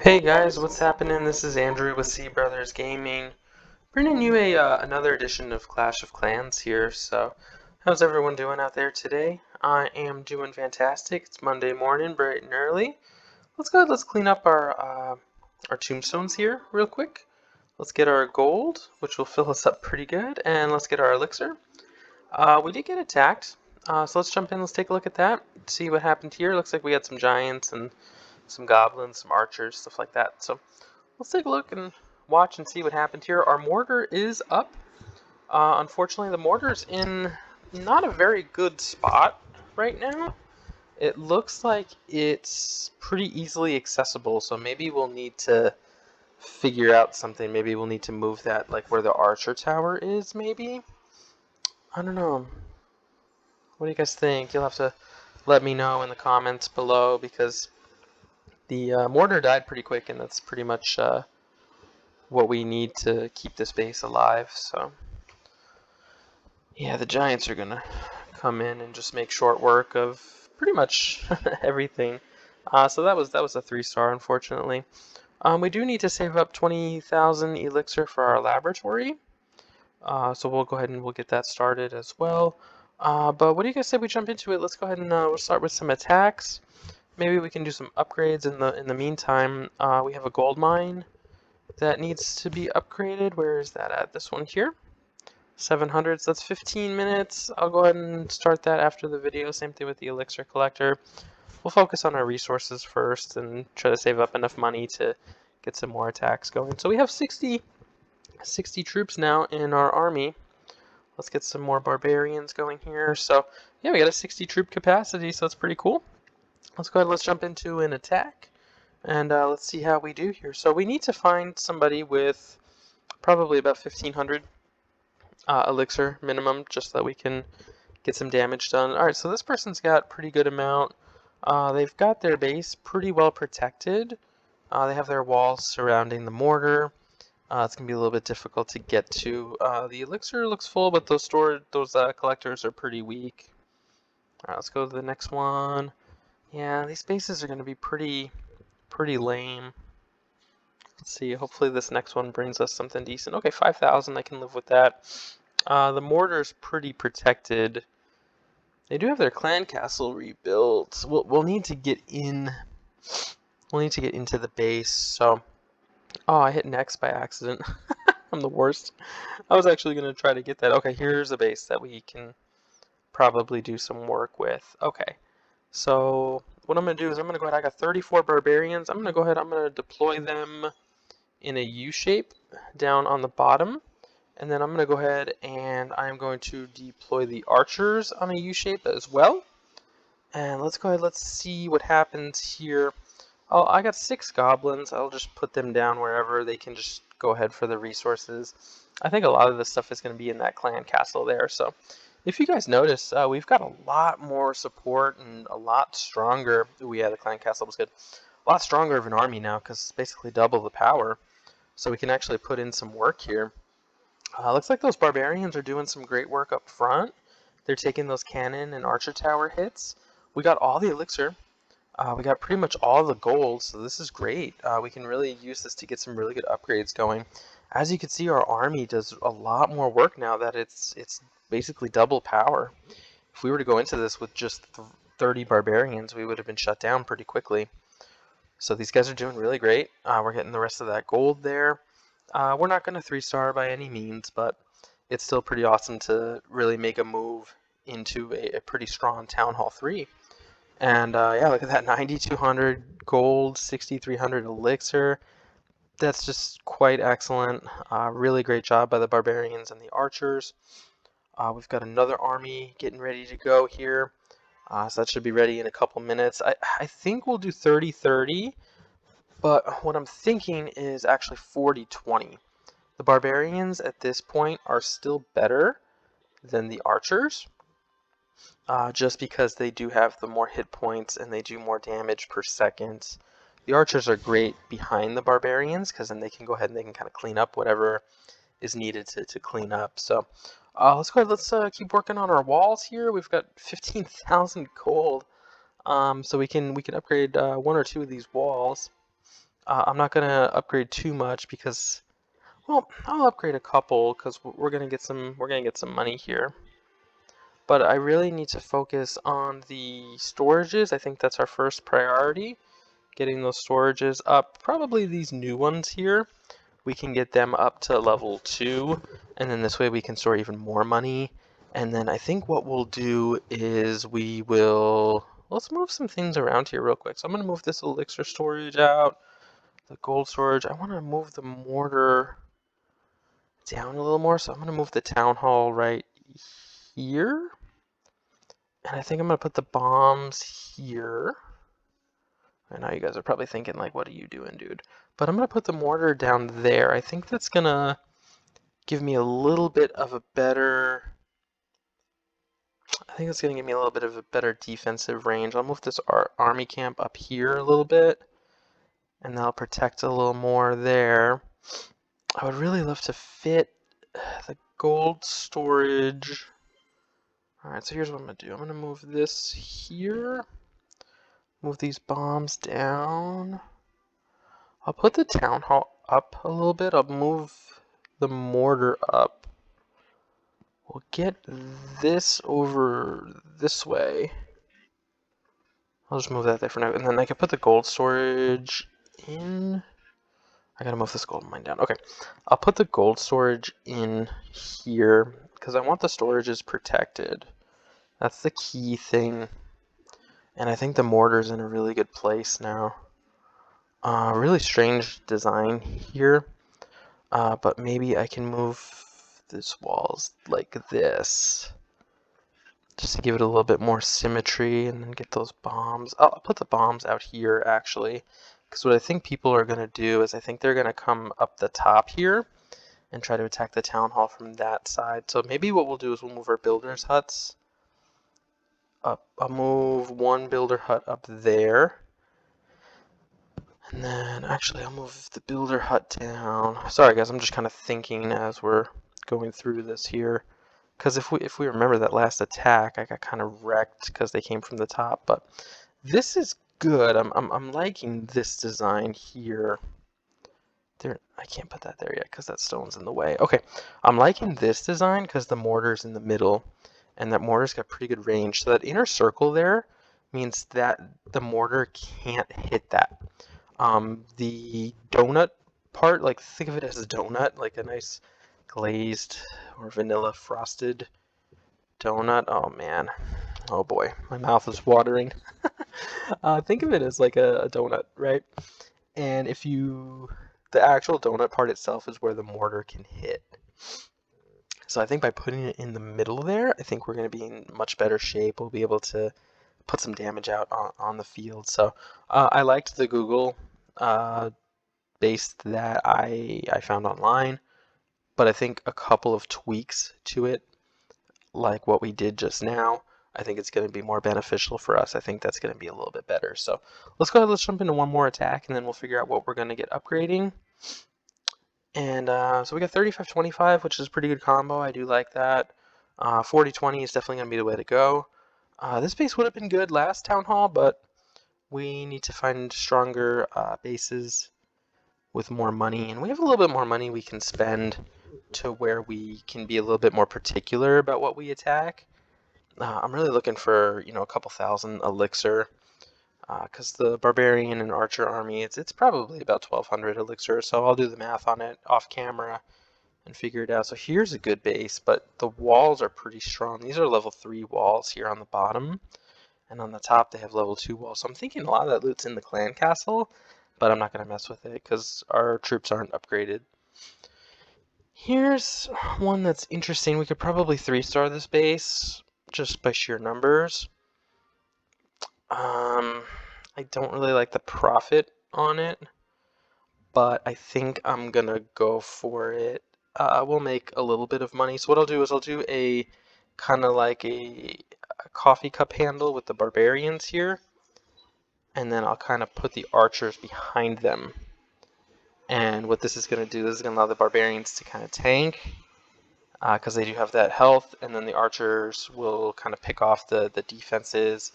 Hey guys, what's happening? This is Andrew with C Brothers Gaming, bringing you another edition of Clash of Clans here. So, how's everyone doing out there today? I am doing fantastic. It's Monday morning, bright and early. Let's go ahead. Let's clean up our tombstones here real quick. Let's get our gold, which will fill us up pretty good, and let's get our elixir. We did get attacked, so let's jump in. Let's take a look at that. See what happened here. Looks like we had some giants and some goblins, some archers, stuff like that. So let's take a look and watch and see what happened here. Our mortar is up. Unfortunately, the mortar's in not a very good spot right now. It looks like it's pretty easily accessible, so maybe we'll need to figure out something. Maybe we'll need to move that like where the archer tower is, maybe? I don't know. What do you guys think? You'll have to let me know in the comments below because the mortar died pretty quick, and that's pretty much what we need to keep this base alive. So yeah, the giants are gonna come in and just make short work of pretty much everything. So that was a 3-star, unfortunately. We do need to save up 20,000 elixir for our laboratory. So we'll go ahead and we'll get that started as well. But what do you guys say we jump into it? Let's go ahead and we'll start with some attacks. Maybe we can do some upgrades in the meantime. We have a gold mine that needs to be upgraded. Where is that at? This one here. 700, so that's 15 minutes. I'll go ahead and start that after the video. Same thing with the elixir collector. We'll focus on our resources first and try to save up enough money to get some more attacks going. So we have 60 troops now in our army. Let's get some more barbarians going here. So yeah, we got a 60 troop capacity, so that's pretty cool. Let's go ahead, let's jump into an attack, and let's see how we do here. So we need to find somebody with probably about 1,500 elixir minimum, just so that we can get some damage done. Alright, so this person's got pretty good amount. They've got their base pretty well protected. They have their walls surrounding the mortar. It's going to be a little bit difficult to get to. The elixir looks full, but those collectors are pretty weak. Alright, let's go to the next one. Yeah, these bases are going to be pretty lame. Let's see, hopefully this next one brings us something decent. Okay, 5,000, I can live with that. The mortar's pretty protected. They do have their clan castle rebuilt. We'll need to get in. We'll need to get into the base. So, oh, I hit an X by accident. I'm the worst. I was actually going to try to get that. Okay, here's a base that we can probably do some work with. Okay, so what I'm going to do is I'm going to go ahead. I got 34 barbarians. I'm going to go ahead. I'm going to deploy them in a U shape down on the bottom. And then I'm going to go ahead and I'm going to deploy the archers on a U shape as well. And let's go ahead. Let's see what happens here. Oh, I got 6 goblins. I'll just put them down wherever. They can just go ahead for the resources. I think a lot of this stuff is going to be in that clan castle there. So if you guys notice, we've got a lot more support and a lot stronger. Ooh, yeah, the clan castle was good. A lot stronger of an army now because it's basically double the power. So we can actually put in some work here. Looks like those barbarians are doing some great work up front. They're taking those cannon and archer tower hits. We got all the elixir. We got pretty much all the gold, so this is great. We can really use this to get some really good upgrades going. As you can see, our army does a lot more work now that it's basically double power. If we were to go into this with just 30 barbarians, we would have been shut down pretty quickly. So these guys are doing really great. We're getting the rest of that gold there. We're not going to 3-star by any means, but it's still pretty awesome to really make a move into a pretty strong Town Hall 3. And yeah, look at that, 9,200 gold, 6,300 elixir. That's just quite excellent. Really great job by the barbarians and the archers. We've got another army getting ready to go here. So that should be ready in a couple minutes. I think we'll do 30-30, but what I'm thinking is actually 40-20. The barbarians at this point are still better than the archers. Just because they do have the more hit points and they do more damage per second. The archers are great behind the barbarians because then they can go ahead and they can kind of clean up whatever is needed to clean up. So let's go ahead, let's keep working on our walls here. We've got 15,000 gold. So we can upgrade one or two of these walls. I'm not gonna upgrade too much because, well, I'll upgrade a couple because we're gonna get some money here. But I really need to focus on the storages. I think that's our first priority. Getting those storages up. Probably these new ones here. We can get them up to level 2, and then this way we can store even more money. And then I think what we'll do is let's move some things around here real quick. So I'm going to move this elixir storage out, the gold storage. I want to move the mortar down a little more, so I'm going to move the town hall right here. And I think I'm going to put the bombs here. I know you guys are probably thinking, like, what are you doing, dude? But I'm going to put the mortar down there. I think that's going to give me a little bit of a better... I think it's going to give me a little bit of a better defensive range. I'll move this army camp up here a little bit, and that'll protect a little more there. I would really love to fit the gold storage. Alright, so here's what I'm going to do. I'm going to move this here. Move these bombs down. I'll put the town hall up a little bit. I'll move the mortar up. We'll get this over this way. I'll just move that there for now. And then I can put the gold storage in. I gotta move this gold mine down. Okay. I'll put the gold storage in here because I want the storages protected. That's the key thing. And I think the mortar's in a really good place now. Really strange design here. But maybe I can move these walls like this. Just to give it a little bit more symmetry and then get those bombs. I'll put the bombs out here actually. Because what I think people are going to do is I think they're going to come up the top here and try to attack the town hall from that side. So maybe what we'll do is we'll move our builders' huts up. I'll move one builder hut up there. And then actually I'll move the builder hut down. Sorry guys, I'm just kind of thinking as we're going through this here. Because if we remember that last attack, I got kind of wrecked because they came from the top. But this is good. I'm liking this design here. I can't put that there yet because that stone's in the way. Okay, I'm liking this design because the mortar's in the middle, and that mortar's got pretty good range. So that inner circle there means that the mortar can't hit that. The donut part, like think of it as a donut, like a nice glazed or vanilla frosted donut. Oh man, oh boy, my mouth is watering. Think of it as like a donut, right? And the actual donut part itself is where the mortar can hit. So I think by putting it in the middle there, I think we're going to be in much better shape. We'll be able to put some damage out on the field. So I liked the Google base that I found online, but I think a couple of tweaks to it, like what we did just now, I think it's going to be more beneficial for us. I think that's going to be a little bit better. So let's go ahead, let's jump into one more attack, and then we'll figure out what we're going to get upgrading. And so we got 35-25, which is a pretty good combo. I do like that. 40-20 is definitely going to be the way to go. This base would have been good last Town Hall, but we need to find stronger bases with more money. And we have a little bit more money we can spend to where we can be a little bit more particular about what we attack. I'm really looking for, a couple thousand elixir. Because the barbarian and archer army, it's probably about 1,200 elixir, so I'll do the math on it off camera and figure it out. So here's a good base, but the walls are pretty strong. These are level 3 walls here on the bottom, and on the top they have level 2 walls. So I'm thinking a lot of that loot's in the clan castle, but I'm not going to mess with it because our troops aren't upgraded. Here's one that's interesting. We could probably 3-star this base just by sheer numbers. I don't really like the profit on it, but I think I'm gonna go for it. We'll make a little bit of money. So what I'll do is I'll do a kind of like a coffee cup handle with the barbarians here, and then I'll kind of put the archers behind them. And what this is gonna do, this is gonna allow the barbarians to kind of tank, because they do have that health, and then the archers will kind of pick off the defenses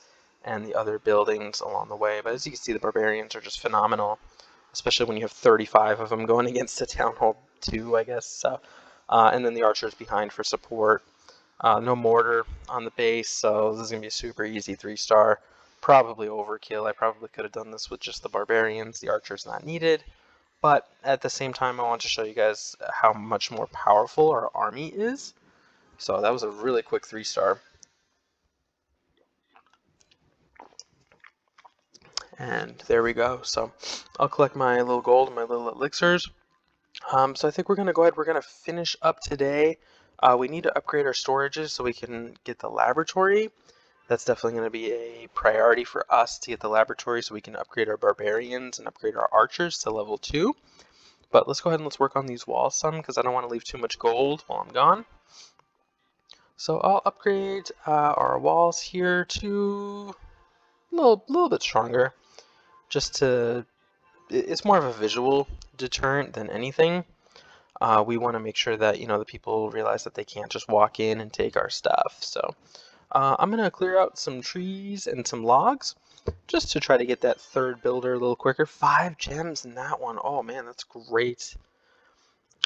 and the other buildings along the way. But as you can see, the barbarians are just phenomenal, especially when you have 35 of them going against a town hall 2, I guess. So, and then the archers behind for support. No mortar on the base, so this is going to be a super easy 3-star. Probably overkill. I probably could have done this with just the barbarians. The archer's not needed. But at the same time, I want to show you guys how much more powerful our army is. So that was a really quick 3-star. And there we go. So I'll collect my little gold and my little elixirs. So I think we're going to go ahead. We're going to finish up today. We need to upgrade our storages so we can get the laboratory. That's definitely going to be a priority for us to get the laboratory so we can upgrade our barbarians and upgrade our archers to level 2. But let's go ahead and let's work on these walls some because I don't want to leave too much gold while I'm gone. So I'll upgrade our walls here to a little bit stronger. Just to, it's more of a visual deterrent than anything. We want to make sure that, the people realize that they can't just walk in and take our stuff. So I'm going to clear out some trees and some logs just to try to get that 3rd builder a little quicker. 5 gems in that one. Oh man, that's great.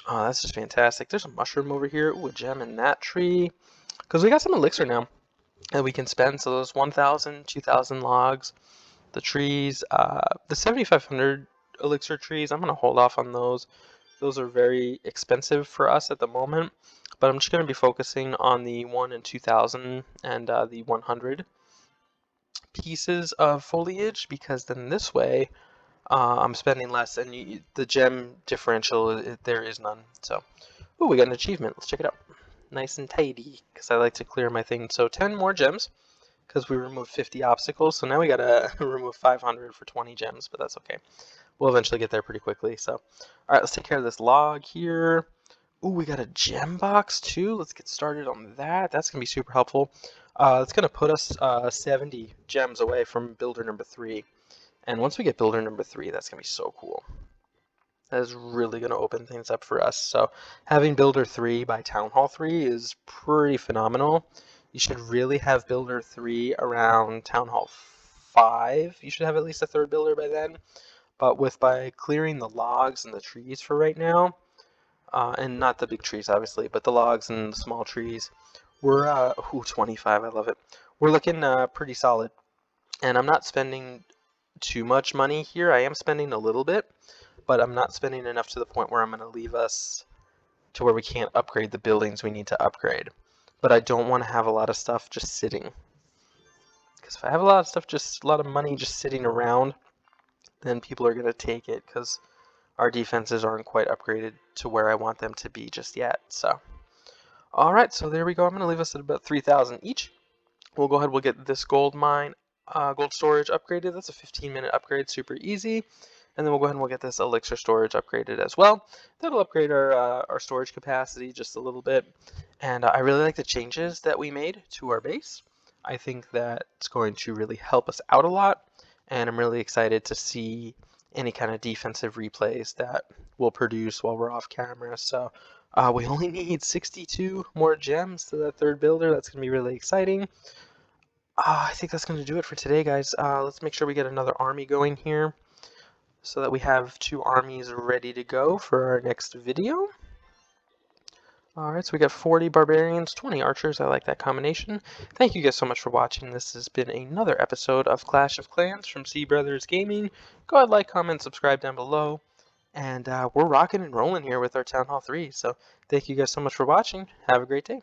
Oh, that's just fantastic. There's a mushroom over here. Ooh, a gem in that tree. Because we got some elixir now that we can spend. So those 1,000, 2,000 logs. The trees, the 7,500 elixir trees, I'm going to hold off on those. Those are very expensive for us at the moment, but I'm just going to be focusing on the 1 and 2,000 and the 100 pieces of foliage, because then this way I'm spending less, and the gem differential, there is none. So, ooh, we got an achievement. Let's check it out. Nice and tidy, because I like to clear my thing. So 10 more gems. Because we removed 50 obstacles, so now we gotta remove 500 for 20 gems, but that's okay. We'll eventually get there pretty quickly. So, all right, let's take care of this log here. Ooh, we got a gem box too. Let's get started on that. That's gonna be super helpful. It's gonna put us 70 gems away from builder number 3, and once we get builder number 3, that's gonna be so cool. That is really gonna open things up for us. So, having builder 3 by town hall 3 is pretty phenomenal. You should really have builder 3 around town hall 5. You should have at least a 3rd builder by then. But by clearing the logs and the trees for right now, and not the big trees obviously, but the logs and the small trees, we're 25. I love it. We're looking pretty solid, and I'm not spending too much money here. I am spending a little bit, but I'm not spending enough to the point where I'm going to leave us to where we can't upgrade the buildings we need to upgrade. But I don't want to have a lot of stuff just sitting. Because if I have a lot of stuff, just a lot of money just sitting around, then people are going to take it because our defenses aren't quite upgraded to where I want them to be just yet. So, alright, so there we go. I'm going to leave us at about 3,000 each. We'll go ahead, we'll get this gold mine, gold storage upgraded. That's a 15-minute upgrade, super easy. And then we'll go ahead and we'll get this elixir storage upgraded as well. That'll upgrade our storage capacity just a little bit. And I really like the changes that we made to our base. I think that it's going to really help us out a lot. And I'm really excited to see any kind of defensive replays that we'll produce while we're off camera. So we only need 62 more gems to that 3rd builder. That's going to be really exciting. I think that's going to do it for today, guys. Let's make sure we get another army going here, so that we have 2 armies ready to go for our next video. Alright, so we got 40 barbarians, 20 archers. I like that combination. Thank you guys so much for watching. This has been another episode of Clash of Clans from C Brothers Gaming. Go ahead, like, comment, subscribe down below. And we're rocking and rolling here with our Town Hall 3. So thank you guys so much for watching. Have a great day.